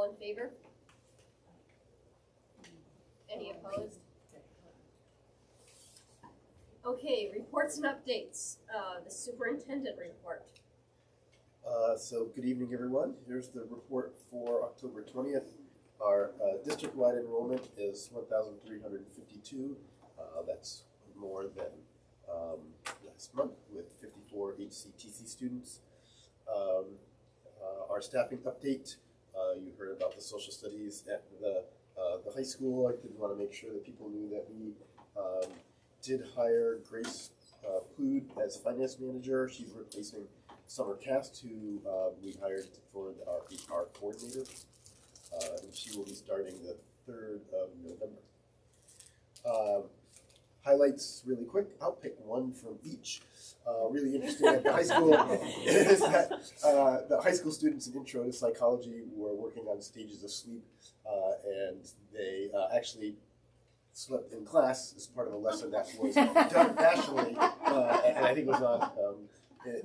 All in favor? Any opposed? Okay, reports and updates. The superintendent report. So good evening, everyone. Here's the report for October 20th. Our district-wide enrollment is 1,352. That's more than last month with 54 HCTC students. Our staffing update, you heard about the social studies at the high school. I did want to make sure that people knew that we did hire Grace Plood as finance manager. She's replacing Summer Cast, who we hired for our HR coordinator. And she will be starting the 3rd of November. Highlights really quick. I'll pick one from each. Really interesting at the high school is that the high school students in Intro to Psychology were working on stages of sleep, and they actually slept in class as part of a lesson that was done nationally, and I think it was on.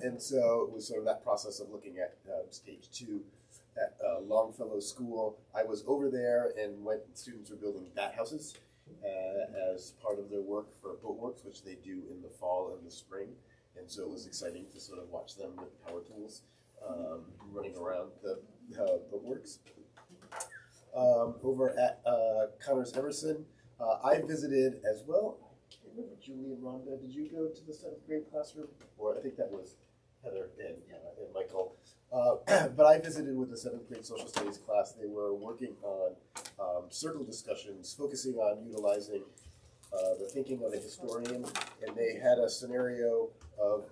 And so it was sort of that process of looking at stage 2 at Longfellow School. I was over there and when students were building bat houses as part of their work for Boatworks, which they do in the fall and the spring. And so it was exciting to sort of watch them with power tools running around the Boatworks. Over at Connors Emerson, I visited as well. I can't remember, Julie and Rhonda, did you go to the 7th grade classroom? Or I think that was Heather and Michael. But I visited with the 7th grade social studies class. They were working on circle discussions, focusing on utilizing the thinking of a historian, and they had a scenario of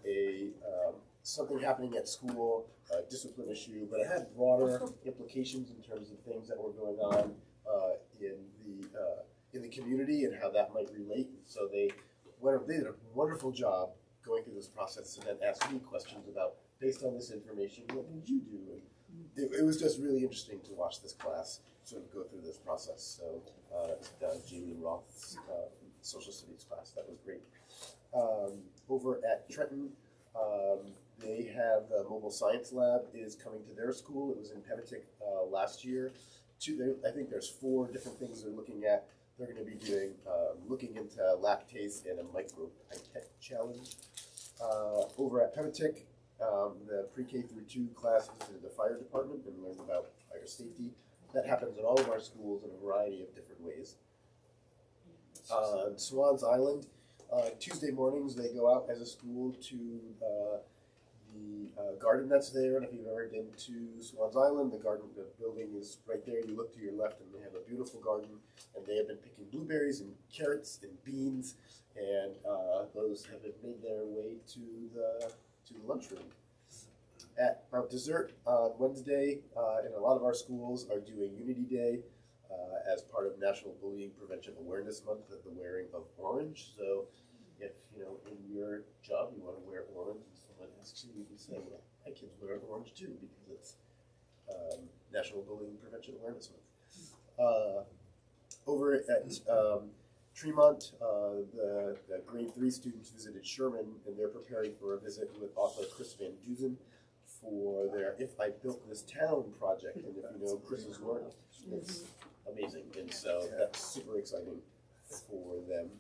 something happening at school, a discipline issue, but it had broader implications in terms of things that were going on in the community and how that might relate. So they did a wonderful job going through this process and then asked me questions about, based on this information, what did you do? And it was just really interesting to watch this class sort of go through this process. So Jamie Roth's social studies class, that was great. Over at Trenton, they have the mobile science lab is coming to their school. It was in Pevitic last year. I think there's 4 different things they're looking at. They're going to be doing looking into lactase and a micro pipette challenge. Over at Pevitic, the pre-K through 2 class visited the fire department and learned about fire safety. That happens in all of our schools in a variety of different ways. Swans Island, Tuesday mornings they go out as a school to the garden that's there. And if you've ever been to Swans Island, the building is right there. You look to your left and they have a beautiful garden, and they have been picking blueberries and carrots and beans, and those have been made their way to the lunchroom. At Mount Desert on Wednesday, and a lot of our schools are doing Unity Day as part of National Bullying Prevention Awareness Month of the wearing of orange. So if, in your job you want to wear orange and someone asks you, you can say, well, my kids wear orange too, because it's National Bullying Prevention Awareness Month. Over at Tremont, the grade 3 students visited Sherman, and they're preparing for a visit with author Chris Van Dusen for their If I Built This Town project. And if you know Chris's work, it's amazing. And so that's super exciting for them.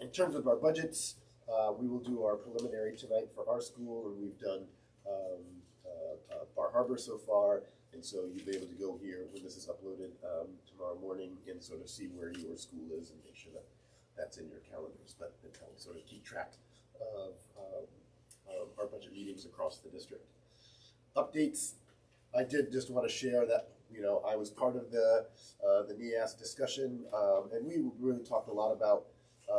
In terms of our budgets, we will do our preliminary tonight for our school, and we've done Bar Harbor so far. And so you'll be able to go here when this is uploaded tomorrow morning and sort of see where your school is and make sure that that's in your calendars. But it helps sort of keep track of our budget meetings across the district. Updates, I did just want to share that, I was part of the NEAS discussion, and we really talked a lot about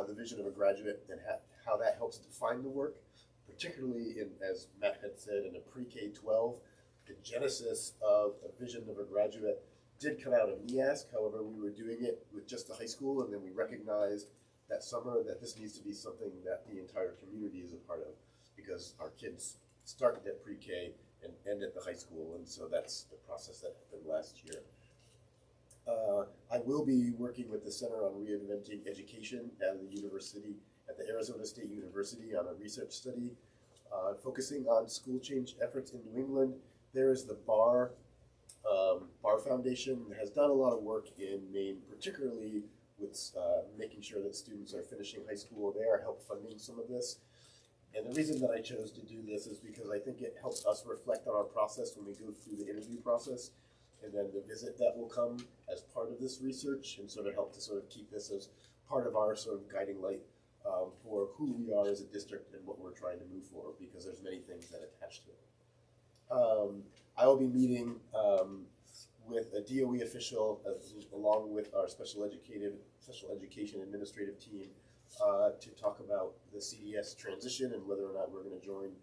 the vision of a graduate and how that helps define the work, particularly as Matt had said, in a pre-K-12. The genesis of a vision of a graduate did come out of NEAS. However, we were doing it with just the high school, and then we recognized that summer that this needs to be something that the entire community is a part of, because our kids start at pre-K and end at the high school, and so that's the process that happened last year. I will be working with the Center on Reinventing Education at the Arizona State University on a research study focusing on school change efforts in New England. There is the bar Our foundation has done a lot of work in Maine, particularly with making sure that students are finishing high school. They are help funding some of this. And the reason that I chose to do this is because I think it helps us reflect on our process when we go through the interview process, and then the visit that will come as part of this research, and sort of help to sort of keep this as part of our sort of guiding light for who we are as a district and what we're trying to move for, because there's many things that attach to it. I will be meeting with a DOE official along with our special education administrative team to talk about the CDS transition and whether or not we're going to join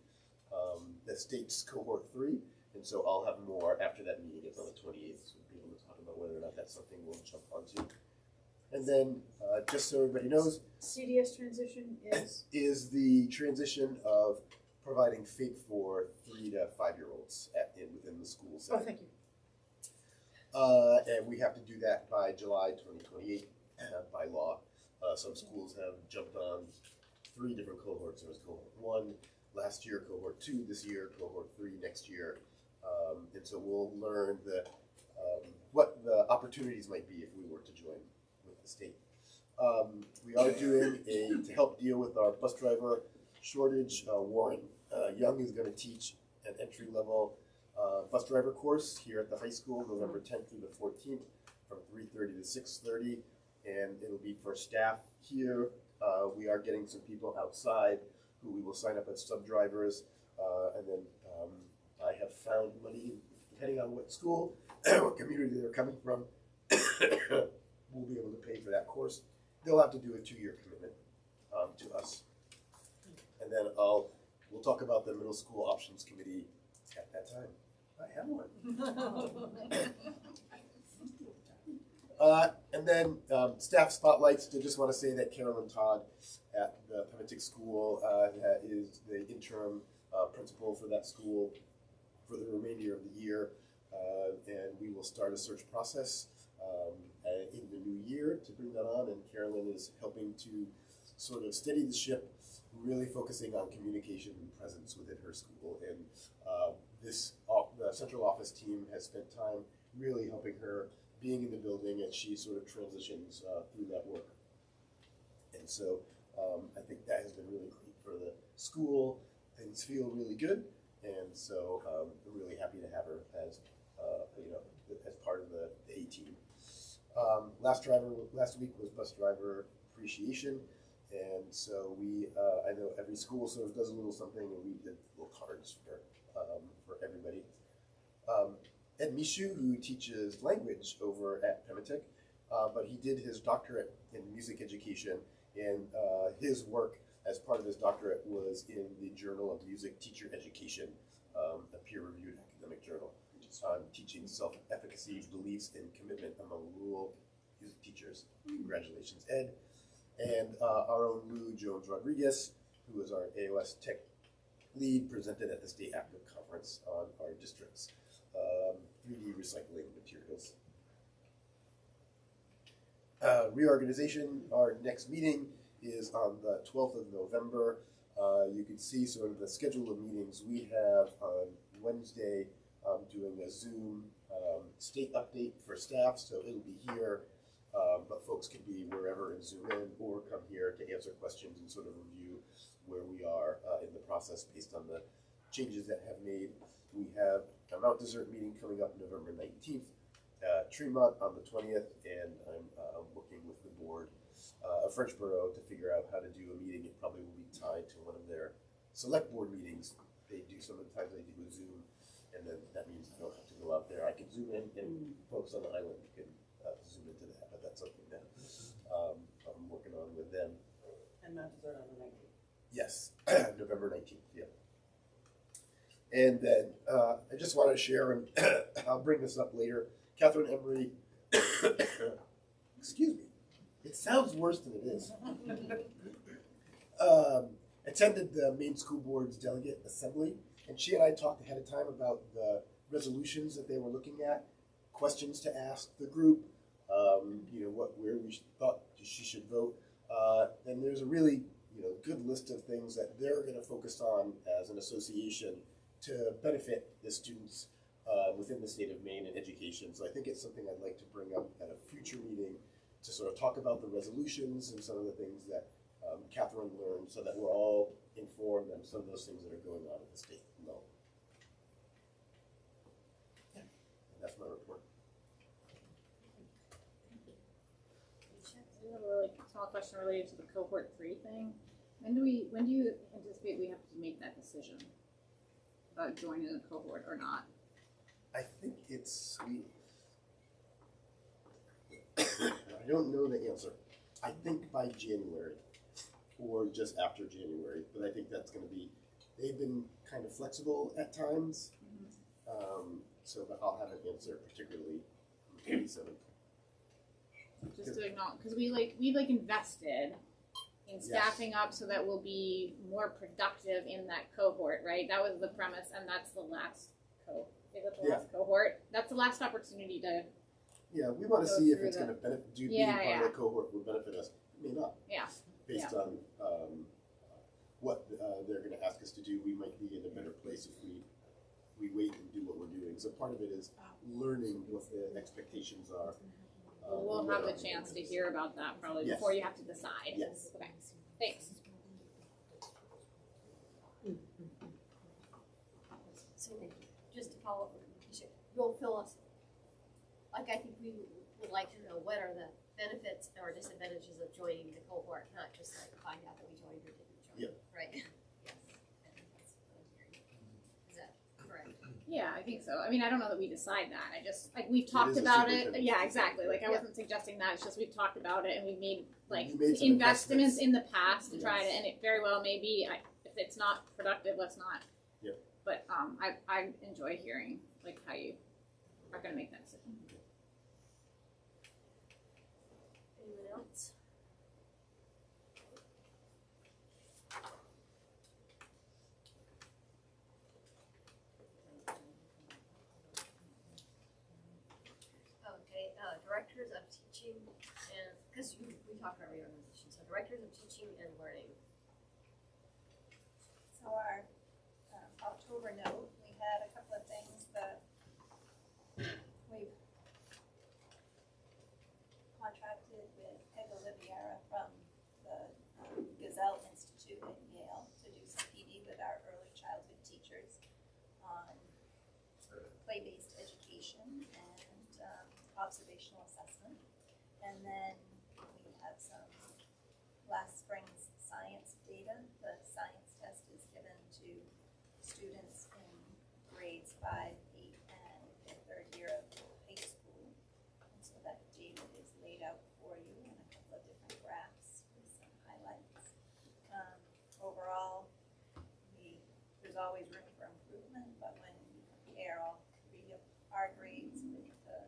the state's cohort 3. And so I'll have more after that meeting. It's on the 28th, so we'll be able to talk about whether or not that's something we'll jump onto. And then, just so everybody knows, CDS transition is the transition of providing FAPE for 3 to 5-year-olds within the school setting. Oh, thank you. And we have to do that by July 2028 by law. Some schools have jumped on 3 different cohorts. There was cohort 1 last year, cohort 2 this year, cohort 3 next year. And so we'll learn what the opportunities might be if we were to join with the state. We are doing to help deal with our bus driver shortage. Warren Young is going to teach an entry-level bus driver course here at the high school, November 10th through the 14th, from 3:30 to 6:30, and it'll be for staff here. We are getting some people outside who we will sign up as sub-drivers, and then I have found money, depending on what school, what community they're coming from, we'll be able to pay for that course. They'll have to do a 2-year commitment to us. And then we'll talk about the middle school options committee at that time. I have one. And then staff spotlights. I just want to say that Carolyn Todd at the Pemitic School is the interim principal for that school for the remainder of the year, and we will start a search process in the new year to bring that on. And Carolyn is helping to sort of steady the ship, really focusing on communication and presence within her school. And the central office team has spent time really helping her, being in the building as she sort of transitions through that work. And so I think that has been really great for the school. Things feel really good, and so I'm really happy to have her as as part of the A team. Last week was bus driver appreciation, and so I know every school sort of does a little something, and we did little cards for everybody. Ed Mishu, who teaches language over at Pemitic, but he did his doctorate in music education, and his work as part of his doctorate was in the Journal of Music Teacher Education, a peer-reviewed academic journal, on teaching self-efficacy, beliefs, and commitment among rural music teachers. Congratulations, Ed. And our own Lou Jones Rodriguez, who is our AOS Tech lead, presented at the State Active Conference on our district's 3D recycling materials. Reorganization, our next meeting is on the 12th of November. You can see sort of the schedule of meetings we have on Wednesday. Doing a Zoom state update for staff, so it'll be here, but folks can be wherever and Zoom in, or come here to answer questions and sort of review where we are in the process based on the changes that have made. We have a Mount Desert meeting coming up November 19th, Tremont on the 20th, and I'm working with the board of Frenchboro to figure out how to do a meeting. It probably will be tied to one of their select board meetings. Sometimes they do a Zoom, and then that means I don't have to go out there. I can Zoom in, and folks on the island can Zoom into that, but that's something that I'm working on with them. And Mount Desert on the 19th. Yes, November 19th, yeah. And then I just wanted to share, and I'll bring this up later, Catherine Emery, excuse me, it sounds worse than it is, attended the Maine School Board's Delegate Assembly, and she and I talked ahead of time about the resolutions that they were looking at, questions to ask the group, where we thought she should vote, and there's a really good list of things that they're going to focus on as an association to benefit the students within the state of Maine in education. So I think it's something I'd like to bring up at a future meeting to sort of talk about the resolutions and some of the things that Catherine learned, so that we're all informed on some of those things that are going on at the state level. Yeah. And that's my report. I have a really small question related to the cohort 3 thing. When do you anticipate we have to make that decision about joining a cohort or not? I think it's I don't know the answer. I think by January or just after January, but I think that's going to be. They've been kind of flexible at times, so but I'll have an answer, particularly on the 27th. Just to acknowledge, because we invested in staffing up so that we'll be more productive in that cohort, right? That was the premise, and that's the last last cohort? That's the last opportunity to. Yeah, we want to see if it's going to benefit. Do being part of the cohort will benefit us? It may not. Yeah. Based on what they're going to ask us to do, we might be in a better place if we wait and do what we're doing. So part of it is learning what the expectations are. We'll have the chance to hear about that probably before you have to decide. Yes. Okay. Thanks. So just to follow up with Keisha, you'll fill us, like I think we would like to know what are the benefits or disadvantages of joining the cohort, not just like find out that we joined or didn't join. Yep. Right? Yes. I think that's what I'm hearing. Is that correct? Yeah, I think so. I mean, I don't know that we decide that. I just, like, we've talked about it. Yeah, exactly. Like, I wasn't suggesting that. It's just we've talked about it and we've made, like, investments in the past to try to, and it very well may be, if it's not productive, let's not. Yep. But I enjoy hearing, like, how you are going to make that decision. Anyone else? Okay, directors of teaching and, because we talked about reorganization, so directors of teaching and learning. So our October note, we had a couple of things that we've contracted with Peg Oliviera from the Gazelle Institute at Yale to do some PD with our early childhood teachers on play-based education and observational assessment. And then we have some last spring's science data. The science test is given to students in grades 5, 8, and the third year of high school. And so that data is laid out for you in a couple of different graphs with some highlights. Overall, there's always room for improvement, but when you compare all 3 of our grades with the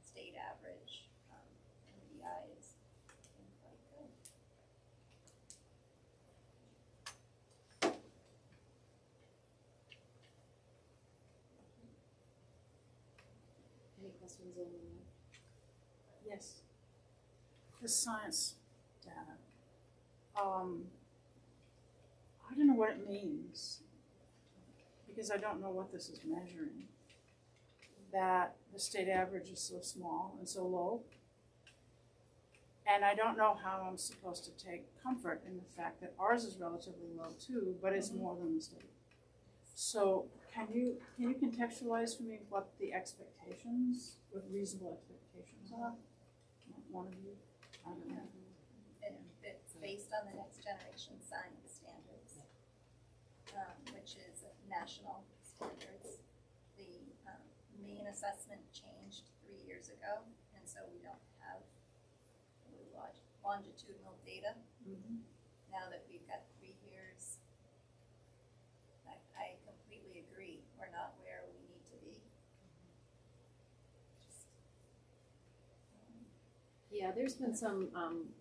state average, MDI is looking quite good. Any questions on that? Yes. The science data. I don't know what it means because I don't know what this is measuring. That the state average is so small and so low. And I don't know how I'm supposed to take comfort in the fact that ours is relatively low too, but it's more than the state. So can you contextualize for me what the expectations, what reasonable expectations are? One of you, I don't know. It's based on the Next Generation Science Standards, which is national standards. The main assessment changed 3 years ago, and so we don't have longitudinal data. Now that we've got 3 years, I completely agree. We're not where we need to be. Yeah, there's been some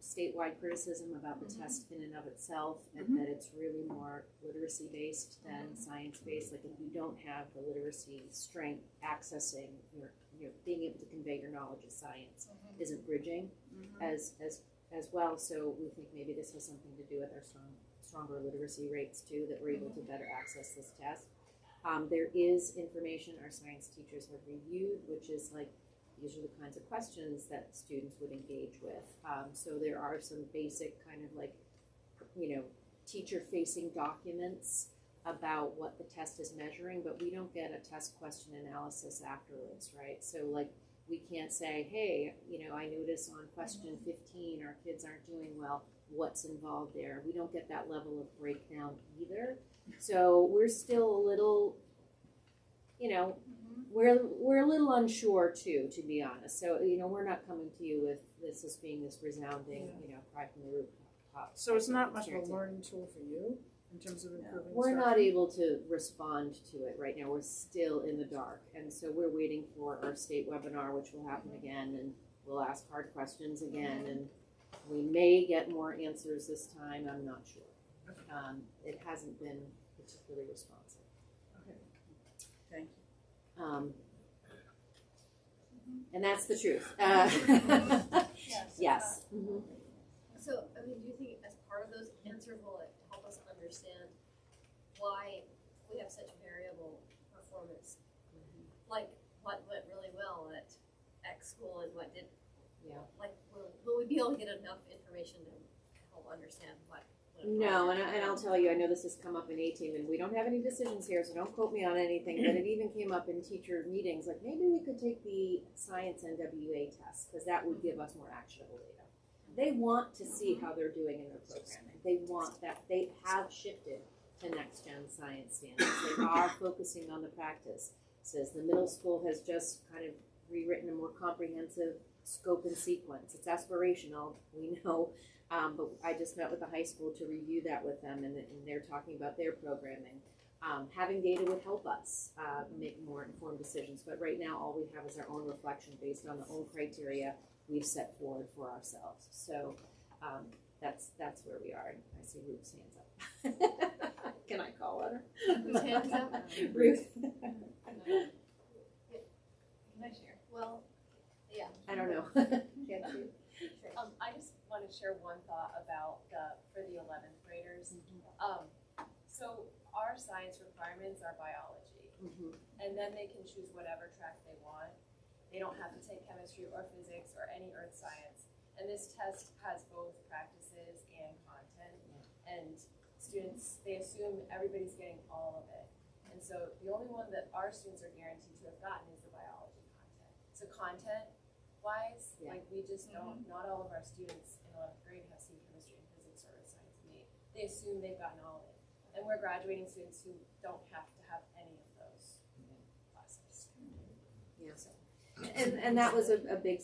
statewide criticism about the test in and of itself, and that it's really more literacy-based than science-based. Like, if you don't have the literacy strength, accessing your being able to convey your knowledge of science isn't bridging as well. So we think maybe this has something to do with our stronger literacy rates too, that we're able to better access this test. There is information our science teachers have reviewed, which is like, these are the kinds of questions that students would engage with. So there are some basic kind of like, teacher-facing documents about what the test is measuring, but we don't get a test question analysis afterwards, right? So like, we can't say, hey, I notice on question 15 our kids aren't doing well. What's involved there? We don't get that level of breakdown either. So we're still a little, we're a little unsure too, to be honest. So, we're not coming to you with this as being this resounding, cry from the rooftop. So it's not much of a learning tool for you in terms of improving We're instruction? not able to respond to it right now. We're still in the dark. And so we're waiting for our state webinar, which will happen again, and we'll ask hard questions again, and we may get more answers this time. I'm not sure. It hasn't been particularly responsive. Okay. Thank you. And that's the truth. Yes. Mhm. So, do you think as part of those answers will it help us understand why we have such variable performance? Like, what went really well at X school and what didn't? Yeah. Like, will we be able to get enough information to help understand what? No, and I'll tell you, I know this has come up in A-Team, and we don't have any decisions here, so don't quote me on anything, but it even came up in teacher meetings, like maybe we could take the science NWA test, because that would give us more actionable data. They want to see how they're doing in their programming. They want that. They have shifted to next-gen science standards. They are focusing on the practice. Says the middle school has just kind of rewritten a more comprehensive scope and sequence. It's aspirational, we know, but I just met with the high school to review that with them, and they're talking about their programming. Having data would help us make more informed decisions, but right now all we have is our own reflection based on the own criteria we've set forward for ourselves. So that's where we are. I see Ruth's hands up. Can I call on her? Whose hands up? Ruth. Can I share? Well, yeah. I don't know. Can't you? I just want to share one thought about for the 11th graders. So our science requirements are biology, and then they can choose whatever track they want. They don't have to take chemistry or physics or any earth science. And this test has both practices and content. And students, they assume everybody's getting all of it. And so the only one that our students are guaranteed to have gotten is the biology content. So content-wise, like we just don't, not all of our students in 11th grade have seen chemistry and physics or earth science. And they assume they've gotten all of it. And we're graduating students who don't have to have any of those classes. Yeah. And that was a big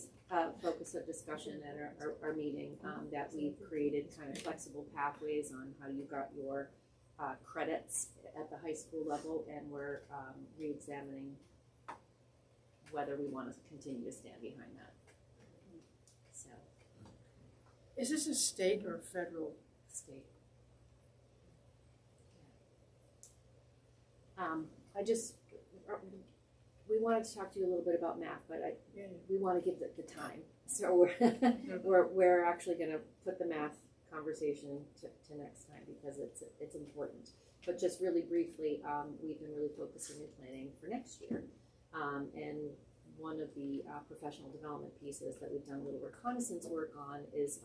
focus of discussion at our meeting, that we've created kind of flexible pathways on how you got your credits at the high school level, and we're re-examining whether we want to continue to stand behind that. So, Is this a state or federal? State. We wanted to talk to you a little bit about math, but we want to give the time. So we're actually going to put the math conversation to next time because it's important. But just really briefly, we've been really focusing and planning for next year. And one of the professional development pieces that we've done a little reconnaissance work on is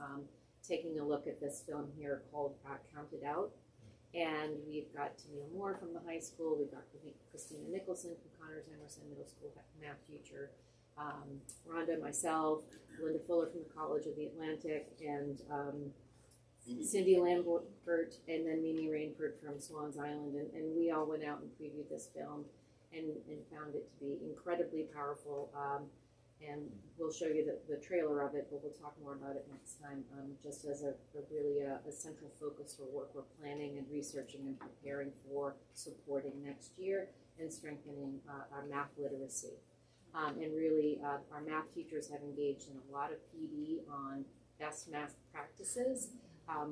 taking a look at this film here called Counted Out. And we've got Tamil Moore from the high school. We've got Christina Nicholson from Connors Emerson Middle School math teacher. Rhonda, myself, Linda Fuller from the College of the Atlantic, and Cindy Lambert, and then Mimi Rainford from Swans Island. And we all went out and previewed this film and found it to be incredibly powerful. And we'll show you the trailer of it, but we'll talk more about it next time, just as a really central focus for work we're planning and researching and preparing for supporting next year and strengthening our math literacy. And really, our math teachers have engaged in a lot of PD on best math practices,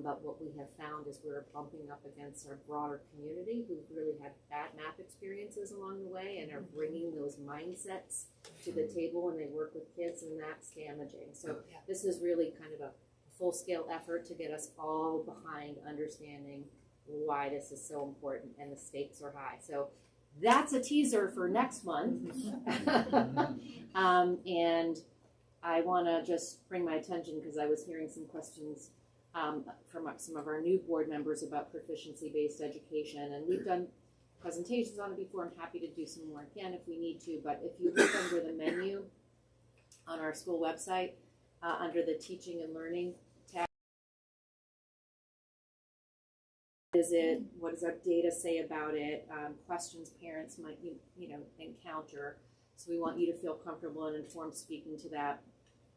but what we have found is we're bumping up against our broader community who've really had bad math experiences along the way and are bringing those mindsets to the table when they work with kids, and that's damaging. So this is really kind of a full-scale effort to get us all behind understanding why this is so important, and the stakes are high. So that's a teaser for next month. And I want to just bring my attention because I was hearing some questions from some of our new board members about proficiency-based education, and we've done presentations on it before. I'm happy to do some more again if we need to, but if you look under the menu on our school website, under the teaching and learning tab, what does our data say about it, questions parents might encounter. So we want you to feel comfortable and informed speaking to that.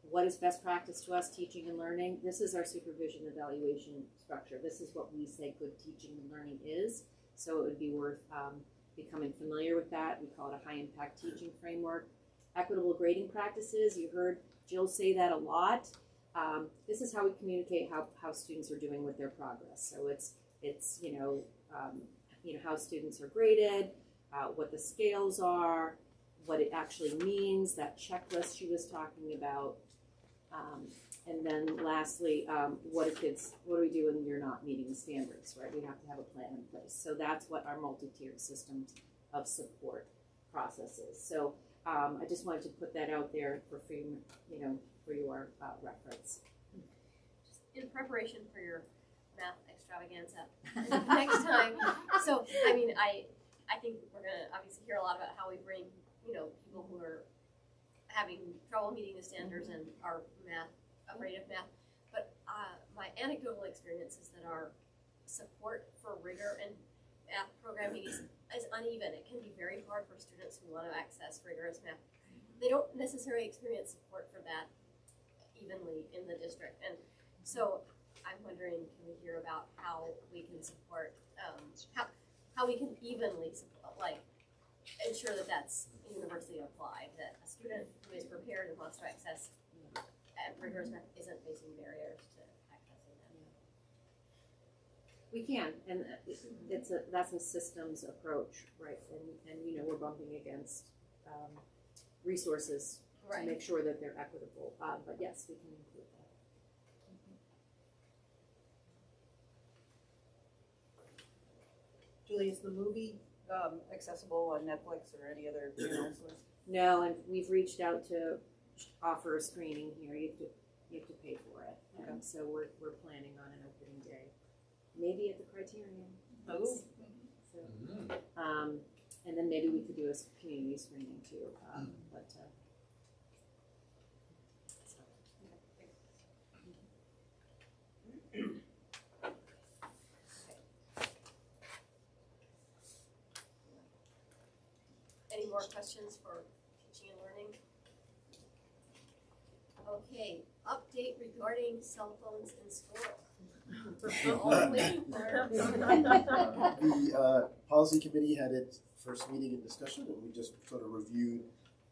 What is best practice to us, teaching and learning? This is our supervision evaluation structure. This is what we say good teaching and learning is. So it would be worth becoming familiar with that. We call it a high impact teaching framework. Equitable grading practices, you heard Jill say that a lot. This is how we communicate how students are doing with their progress. So it's how students are graded, what the scales are, what it actually means, that checklist she was talking about. And then lastly, what do we do when you're not meeting the standards, right? We have to have a plan in place. So that's what our multi-tiered system of support process is. So I just wanted to put that out there for your reference. Just in preparation for your math extravaganza next time. So, I mean, I think we're going to obviously hear a lot about how we bring, people who are having trouble meeting the standards and are afraid of math. But my anecdotal experience is that our support for rigor and math programming is uneven. It can be very hard for students who want to access rigorous math. They don't necessarily experience support for that evenly in the district. And so I'm wondering, can we hear about how we can support, how we can evenly support, ensure that that's universally applied, that a student who is prepared and wants to access rigorous math isn't facing barriers to accessing that. We can, and that's a systems approach, right? And we're bumping against resources to make sure that they're equitable. But yes, we can include that. Julie, is the movie accessible on Netflix or any other channels? No, and we've reached out to offer a screening here. You have to pay for it, and so we're planning on an opening day, maybe at the Criterion. Oh. So, and then maybe we could do a community screening too. Any more questions for teaching and learning? Okay, update regarding cell phones in school. We're all waiting for The policy committee had its first meeting and discussion, and we just sort of reviewed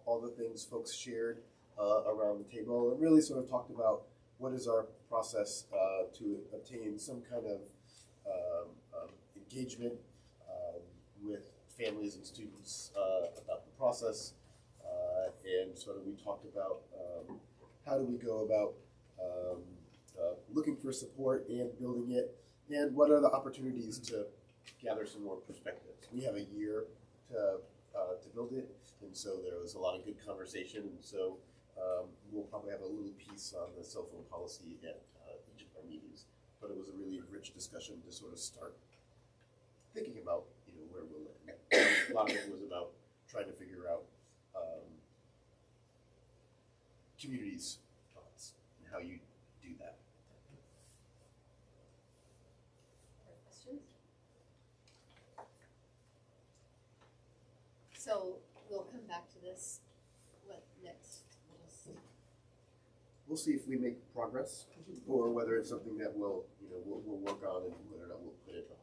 all the things folks shared around the table, and really sort of talked about what is our process to obtain some kind of engagement with families and students about the process, and sort of we talked about how do we go about looking for support and building it, and what are the opportunities to gather some more perspectives. We have a year to build it, and so there was a lot of good conversation, and so we'll probably have a little piece on the cell phone policy at each of our meetings, but it was a really rich discussion to sort of start thinking about where we'll land. A lot of it was about trying to figure out communities' thoughts and how you do that. questions? So we'll come back to this. What next? We'll see if we make progress, or whether it's something that we'll work on, and whether or not we'll put it off.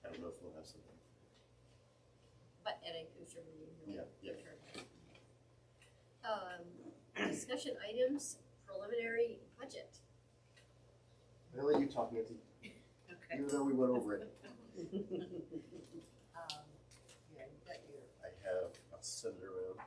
I don't know if we'll have something. But at a future meeting. Yeah. Discussion items, preliminary budget. I'll let you talk, Nancy. Okay. Even though we went over it. Yeah, you got your. I have, I'll send it around.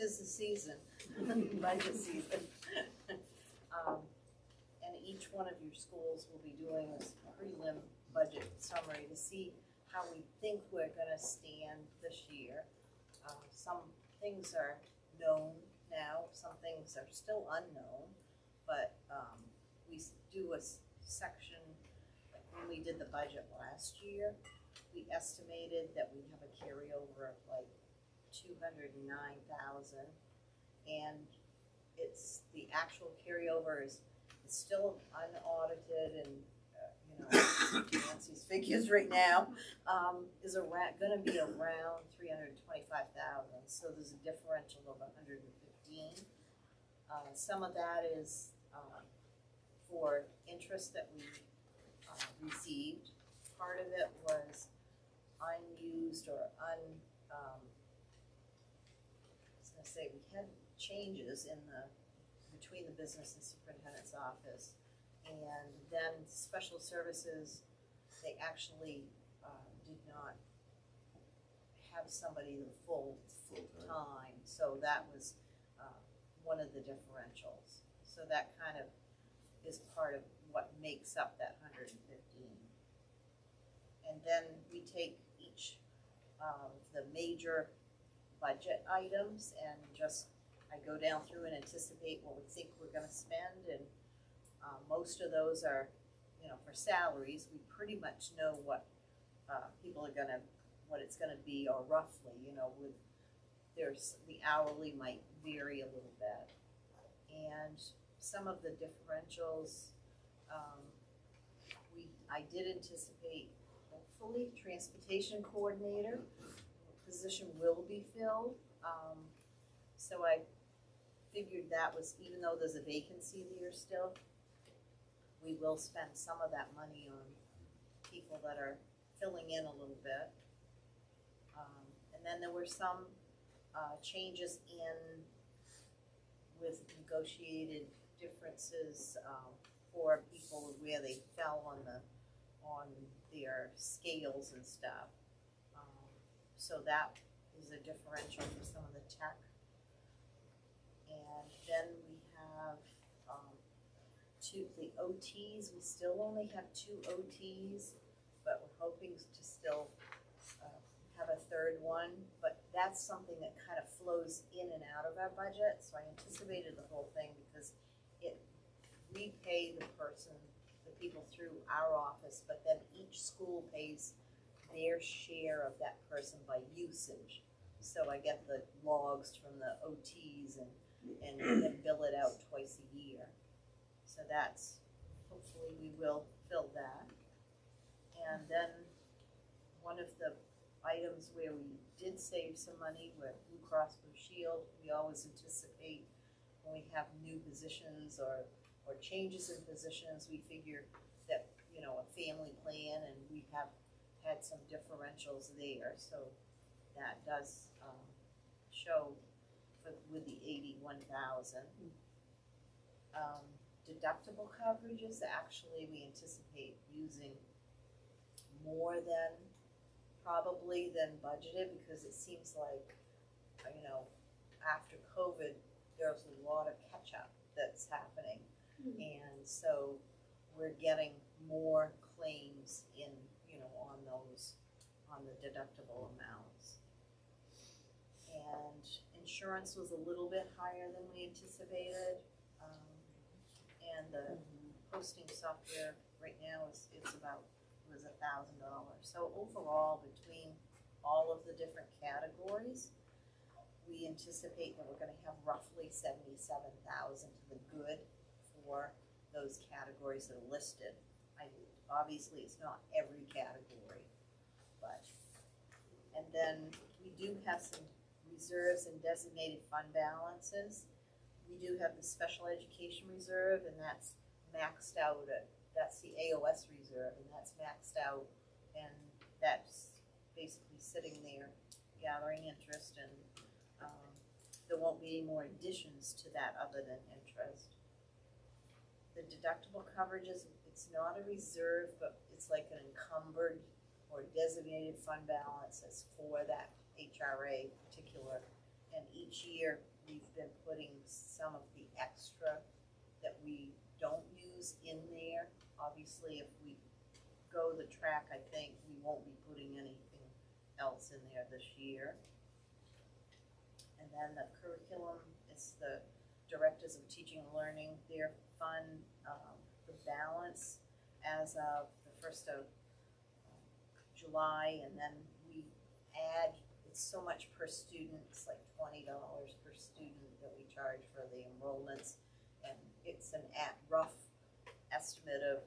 'tis the season, budget season. And each one of your schools will be doing this prelim budget summary to see how we think we're gonna stand this year. Some things are known now, some things are still unknown, but we do a section, like when we did the budget last year, we estimated that we'd have a carryover of like 209,000, and it's, the actual carryover is, it's still unaudited, and Nancy's figures right now is gonna be around 325,000. So there's a differential of 115. Some of that is for interest that we received. Part of it was unused or I was gonna say, we had changes in between the business and superintendent's office, and then special services, they actually did not have somebody the full time, so that was one of the differentials. So that kind of is part of what makes up that 115. And then we take each of the major budget items and just, I go down through and anticipate what we think we're gonna spend, and most of those are, for salaries, we pretty much know what people are gonna, what it's gonna be, or roughly, with, there's, the hourly might vary a little bit. And some of the differentials, I did anticipate, hopefully, transportation coordinator position will be filled. So I figured that was, even though there's a vacancy there still, we will spend some of that money on people that are filling in a little bit. And then there were some changes in with negotiated differences for people where they fell on their scales and stuff. So that is a differential for some of the tech. And then we have the OTs. We still only have 2 OTs, but we're hoping to still have a third one. But that's something that kind of flows in and out of our budget. So I anticipated the whole thing because we pay the people through our office, but then each school pays their share of that person by usage. So I get the logs from the OTs and then bill it out twice a year. So that's, hopefully we will fill that. And then one of the items where we did save some money with Blue Cross Blue Shield, we always anticipate when we have new positions or changes in positions, we figure that, a family plan, and we have had some differentials there, so that does show with the 81,000. Deductible coverages, actually we anticipate using more than probably than budgeted, because it seems like after COVID there's a lot of catch up that's happening. And so we're getting more claims in, on the deductible amounts. And insurance was a little bit higher than we anticipated. And the posting software right now was $1,000. So overall, between all of the different categories, we anticipate that we're gonna have roughly 77,000 to the good for those categories that are listed. Obviously, it's not every category, but, and then we do have some reserves and designated fund balances. We do have the special education reserve, and that's maxed out that's the AOS reserve, and that's maxed out, and that's basically sitting there gathering interest, and there won't be any more additions to that other than interest. The deductible coverages, it's not a reserve, but it's like an encumbered or designated fund balance that's for that HRA particular And each year, we've been putting some of the extra that we don't use in there. Obviously, if we go the track, I think we won't be putting anything else in there this year. And then the curriculum is the Directors of Teaching and Learning, their fund, the balance as of the 1st of July, and then we add, it's so much per student, it's like $20 per student that we charge for the enrollments, and it's an rough estimate of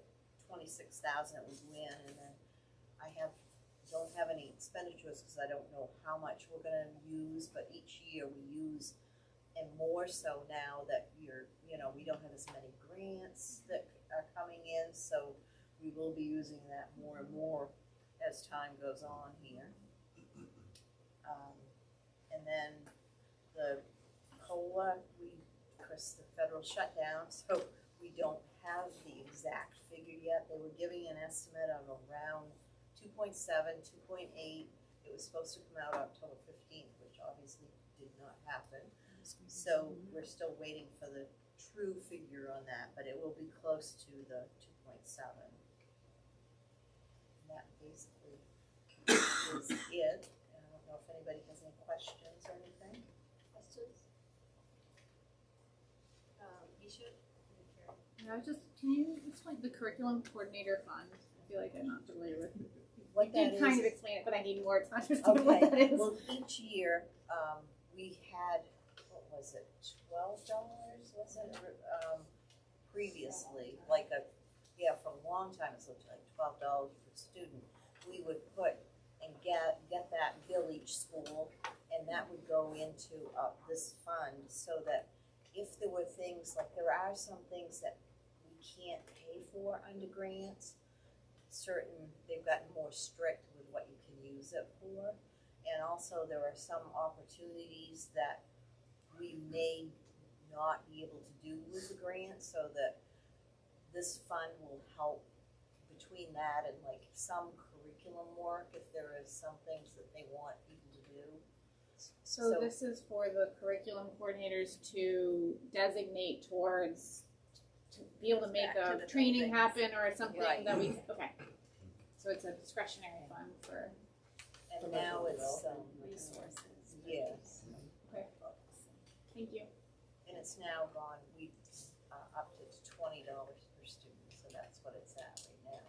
26,000 it would win, and then I don't have any expenditures because I don't know how much we're gonna use, but each year we use, and more so now that we don't have as many grants that are coming in, so we will be using that more and more as time goes on here. And then the COLA, of course, the federal shutdown, so we don't have the exact figure yet. They were giving an estimate of around 2.7, 2.8. It was supposed to come out October 15th, which obviously did not happen. So we're still waiting for the true figure on that, but it will be close to the 2.7. And that basically is it. And I don't know if anybody has any questions or anything. Questions? Misha? Yeah, can you explain the curriculum coordinator fund? I feel like I'm not familiar with it. What You that did kind is- of explain it, but I need more to understand what that is. Well, each year, we had, what was it, $12, was it, previously, for a long time, it looked like $12 per student. We would put and get that, bill each school, and that would go into this fund, so that if there were things, like there are some things that we can't pay for under grants, they've gotten more strict with what you can use it for. And also there are some opportunities that we may not be able to do with the grant, so that this fund will help between that and like some curriculum work, if there is some things that they want people to do. So this is for the curriculum coordinators to designate towards, to be able to make Back to a the training buildings. happen or something Right. that we, okay. So it's a discretionary fund for, And now it's, Resources. yes, thank you. and it's now gone, up to $20 per student, so that's what it's at right now.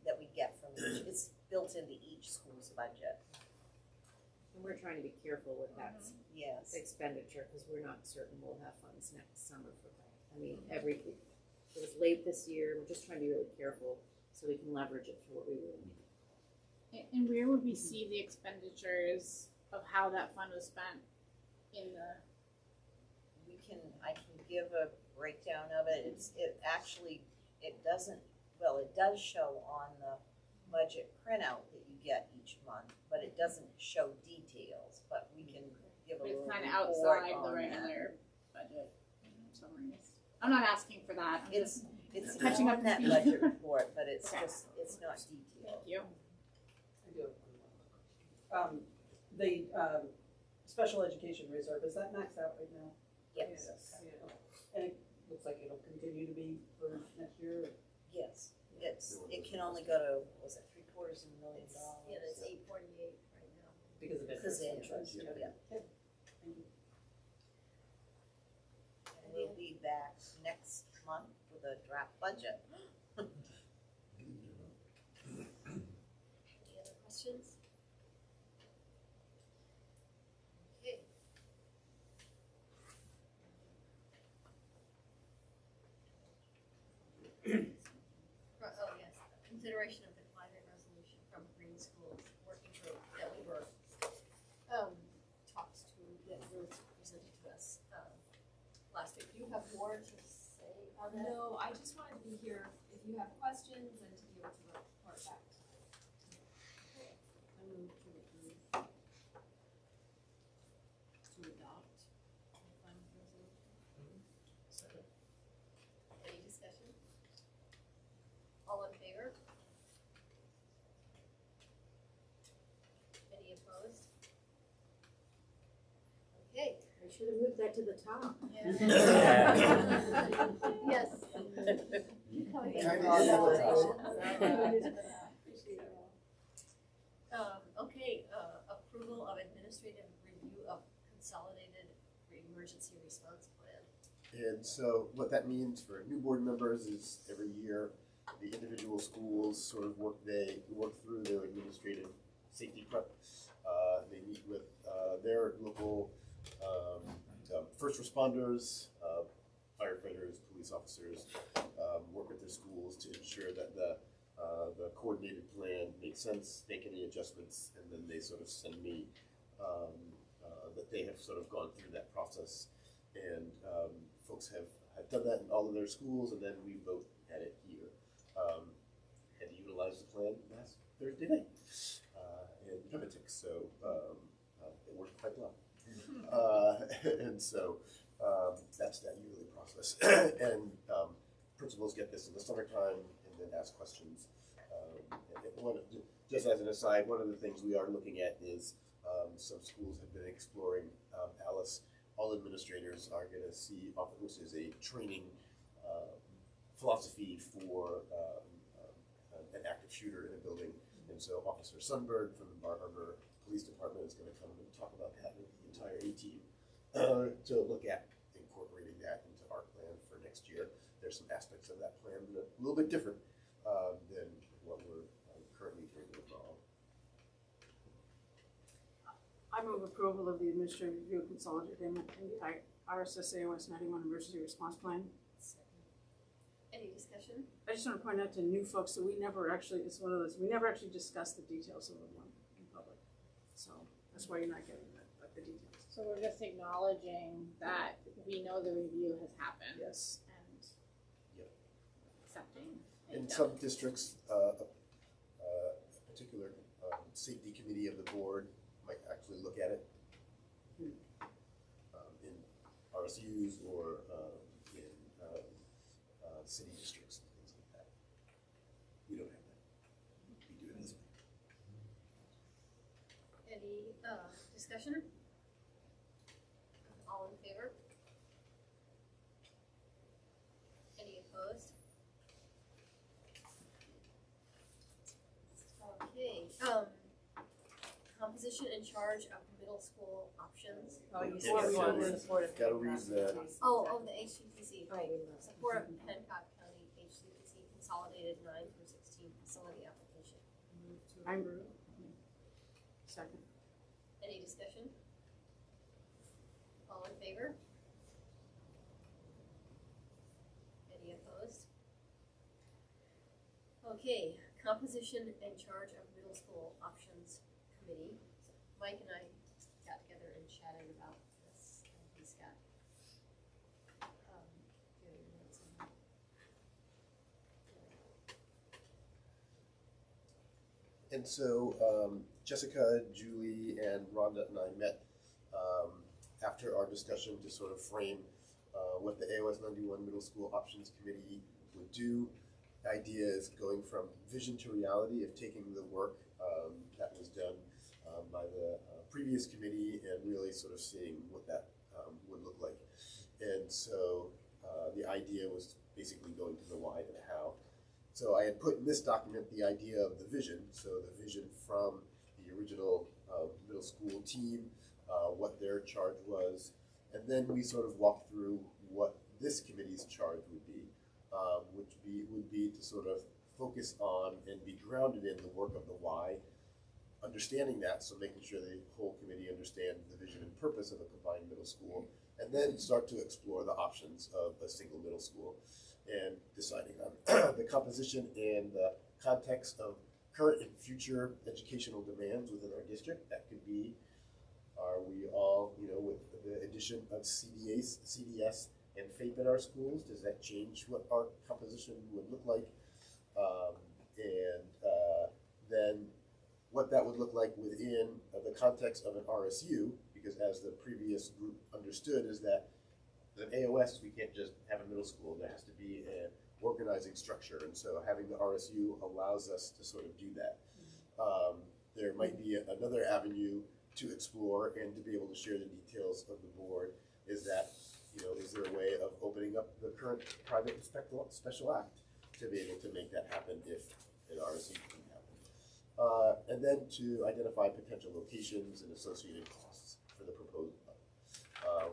That we get from each, it's built into each school's budget, And we're trying to be careful with that yes. expenditure, because we're not certain we'll have funds next summer for that. I mean, it was late this year, we're just trying to be really careful so we can leverage it for what we really need. And where would we see the expenditures of how that fund was spent in the, I can give a breakdown of it, it does show on the budget printout that you get each month, but it doesn't show details, but we can give a it's little kind of report outside the on that. regular budget summaries? I'm not asking for that, I'm just, It's catching up on to that speed. budget report, but it's Okay. it's not detailed. thank you. I do. The special education reserve, is that maxed out right now? Yes, And it looks like it'll continue to be for next year? yes, it can only go to, was it $750,000? Yeah, it's 848 right now. Because of Because interest. of interest, yeah. Thank you. And we'll be back next month with a draft budget. Any other questions? Okay. Oh, yes, consideration of the climate resolution from Green Schools Working Group that we were, talked to, that Ruth presented to us, last week. Do you have more to say on that? No, I just wanted to be here if you have questions and to be able to report back. I move to approve. To adopt the climate resolution. Any discussion? All in favor? Any opposed? should have moved that to the top. Yes. Okay, approval of administrative review of consolidated emergency response plan. And so what that means for new board members is every year, the individual schools sort of work through their administrative safety prep. They meet with their local first responders, firefighters, police officers, work with their schools to ensure that the coordinated plan makes sense, make any adjustments, and then they sort of send me that they have sort of gone through that process. And folks have done that in all of their schools, and then we vote at it here. And utilized the plan last Thursday night in Pemmitic, so it worked quite well. And so that's that yearly process. And principals get this in the summertime and then ask questions. Just as an aside, one of the things we are looking at is some schools have been exploring ALICE. All administrators are going to see, which is a training philosophy for an active shooter in a building. And so Officer Sunberg from the Bar Harbor Police Department is going to come and talk about that with the entire A team to look at incorporating that into our plan for next year. There's some aspects of that plan that are a little bit different than what we're currently doing overall. I move approval of the administrative review of consolidated MDIRSS AOS91 emergency response plan. Any discussion? I just want to point out to new folks that we never actually discussed the details of the one in public. So that's why you're not getting the details. So we're just acknowledging that we know the review has happened. Yes. And Yep. accepting. In some districts, a particular safety committee of the board might actually look at it in RSUs or in city districts and things like that. We don't have that. We do it this way. Any discussion? All in favor? Any opposed? Okay, composition and charge of middle school options. Oh, you Yeah, said we so wanted support of. gotta read that. Oh, the HCPC, right, support of Hancock County HCPC consolidated 9 through 16 facility application. I'm Ruth. Second. Any discussion? All in favor? Any opposed? Okay, composition and charge of middle school options committee. So Mike and I got together and chatted about this, and he's got, do you have your notes on that? And so Jessica, Julie, and Rhonda and I met after our discussion to sort of frame what the AOS91 Middle School Options Committee would do. The idea is going from vision to reality of taking the work that was done by the previous committee and really sort of seeing what that would look like. And so the idea was basically going to the why to the how. So I had put in this document the idea of the vision, so the vision from the original middle school team, what their charge was, and then we sort of walked through what this committee's charge would be, which would be to sort of focus on and be grounded in the work of the why, understanding that, so making sure the whole committee understands the vision and purpose of a combined middle school, and then start to explore the options of a single middle school and deciding on the composition and the context of current and future educational demands within our district. That could be, are we all, with the addition of CDS and FAPE in our schools, does that change what our composition would look like? Then what that would look like within the context of an RSU, because as the previous group understood is that as an AOS, we can't just have a middle school. There has to be an organizing structure, and so having the RSU allows us to sort of do that. There might be another avenue to explore and to be able to share the details of the board is that, is there a way of opening up the current private special act to be able to make that happen if an RSE can happen? And then to identify potential locations and associated costs for the proposed fund.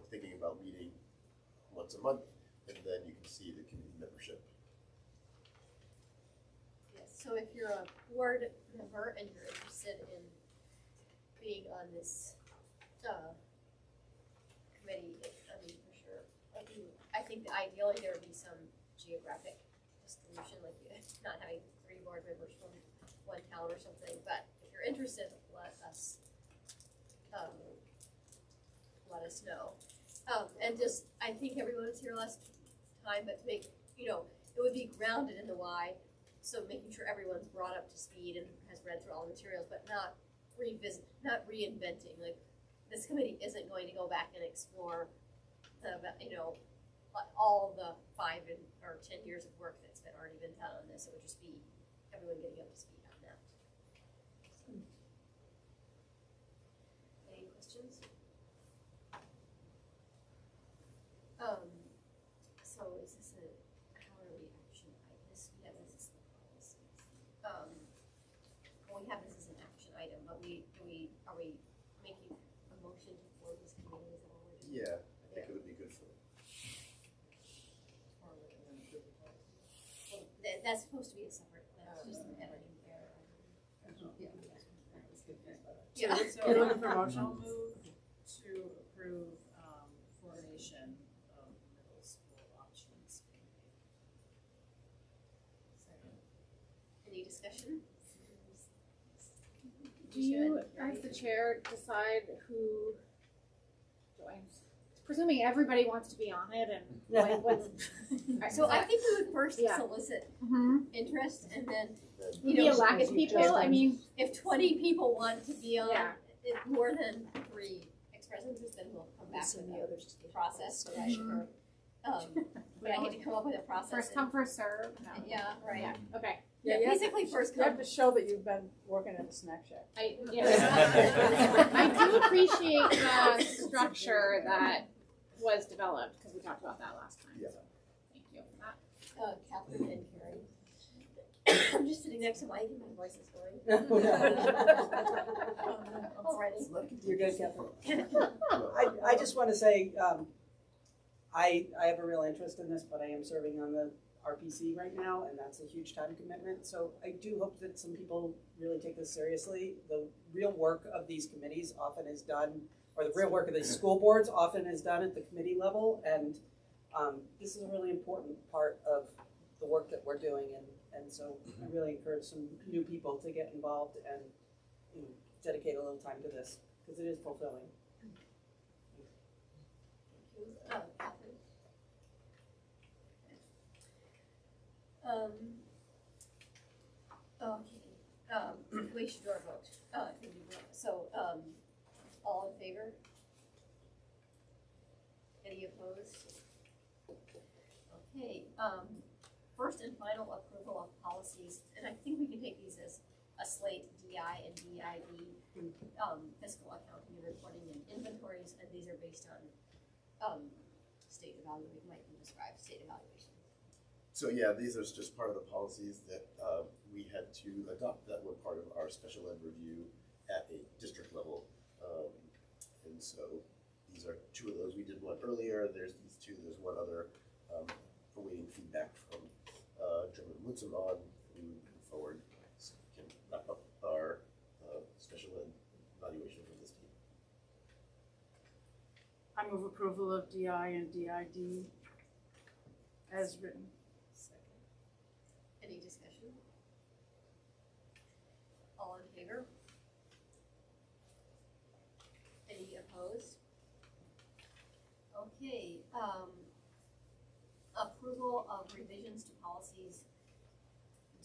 Thinking about meeting once a month, and then you can see the community membership. Yes, so if you're a board member and you're interested in being on this committee, I mean, for sure. I think that ideally there would be some geographic distribution, like not having 3 board members from one town or something. But if you're interested, let us know. And just, I think everyone was here last time, but make, it would be grounded in the why. So making sure everyone's brought up to speed and has read through all the materials, but not reinventing. Like, this committee isn't going to go back and explore the, all the 5 or 10 years of work that's already been done on this. It would just be everyone getting up to speed on that. Any questions? So is this how are we action item? We have this as the policies. Well, we have this as an action item, but are we making a motion to form this committee? Is that what we're doing? Yeah, I think it would be good for them. Well, that's supposed to be a separate, that's just an editing error. Yeah. So you're looking for a motion? I'll move to approve formation of middle school options. Second. Any discussion? Do you, as the chair, decide who joins? Presuming everybody wants to be on it and what's. So I think we would first Yeah. solicit Mm-hmm. interest, and then, We elect people, I mean, if 20 people want to be on, Yeah. if more than 3 express interest, then we'll come back with the process, right? Mhm. But I need to come up with a process. first come, first serve. No. Yeah, right. Yeah, okay. Yeah, you have basically first You have come. to show that you've been working at the snack shack. I do appreciate the structure that was developed, because we talked about that last time, Yeah. so thank you for that. Catherine and Carrie. I'm just sitting next to Mike and my voice is going. Already. You're good, Catherine. No, I just want to say, I have a real interest in this, but I am serving on the RPC right now, and that's a huge time commitment. So I do hope that some people really take this seriously. The real work of these committees often is done, or the real work of these school boards often is done at the committee level, and this is a really important part of the work that we're doing, and so I really encourage some new people to get involved and dedicate a little time to this, because it is fulfilling. Catherine. Okay, we should do our vote. So, all in favor? Any opposed? Okay, first and final approval of policies, and I think we can take these as a slate, DI and DID, fiscal accounting and reporting and inventories, and these are based on, state evaluation, might be described, state evaluation. So yeah, these are just part of the policies that we had to adopt that were part of our special ed review at a district level. And so these are 2 of those. We did one earlier. There's these 2. There's one other awaiting feedback from German Mutzum on. We would move forward so we can wrap up our special ed evaluation for this team. I move approval of DI and DID as written. Any discussion? All in favor? Any opposed? Okay, approval of revisions to policies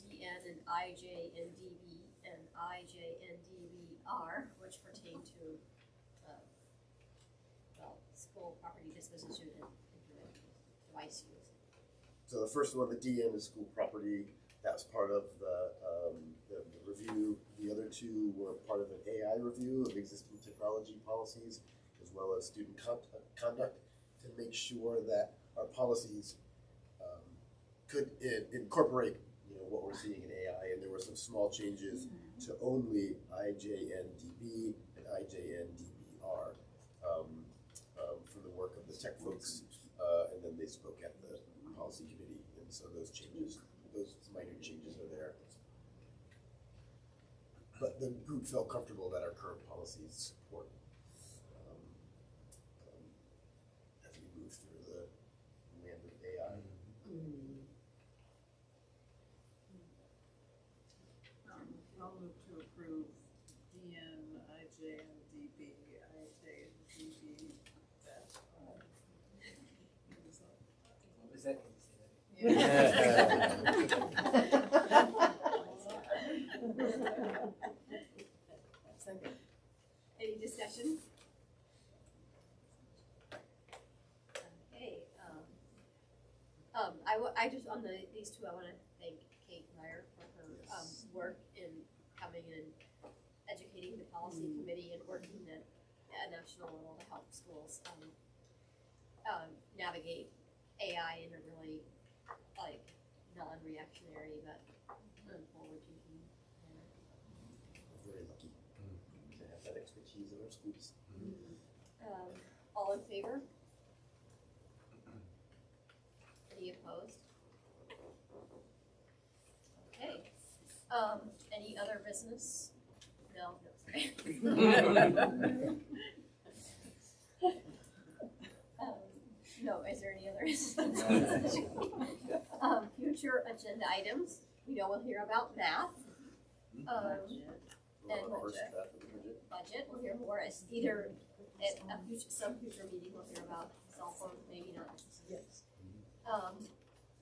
DN and IJ and DB and IJ and DBR, which pertain to, school property disposition and internet device use. So the first one, the DN is school property. That was part of the review. The other 2 were part of an AI review of existing technology policies, as well as student conduct. to make sure that our policies could incorporate, you know, what we're seeing in AI. And there were some small changes to only IJNDB and IJNDBR from the work of the tech folks, and then they spoke at the policy committee, and so those minor changes are there. But the group felt comfortable that our current policies support as we move through the land of AI. I'll move to approve DN, IJNDB, IJNDB. What was that? Any discussion? Okay, I just, on these two, I wanna thank Kate Meyer for her, work in coming and educating the policy committee and working at a national level to help schools, navigate AI in a really, like, non-reactionary, but forward-thinking manner. We're very lucky to have that expertise in our schools. All in favor? Any opposed? Okay, any other business? No, sorry. No, is there any other business? Future agenda items, we know we'll hear about math. Our And first draft of the budget. we'll hear more as either at some future meeting, we'll hear about cell phones, maybe not. Yes.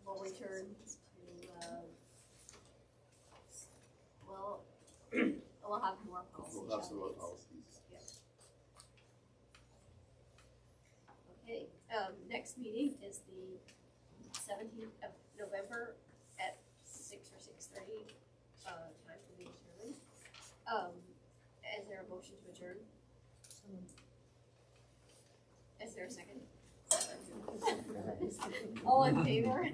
We'll return to, we'll have more policy. We'll have some more updates. policies. Okay, next meeting is the 17th of November at 6 or 6:30, time to be determined. Is there a motion to adjourn? Is there a second? All in favor?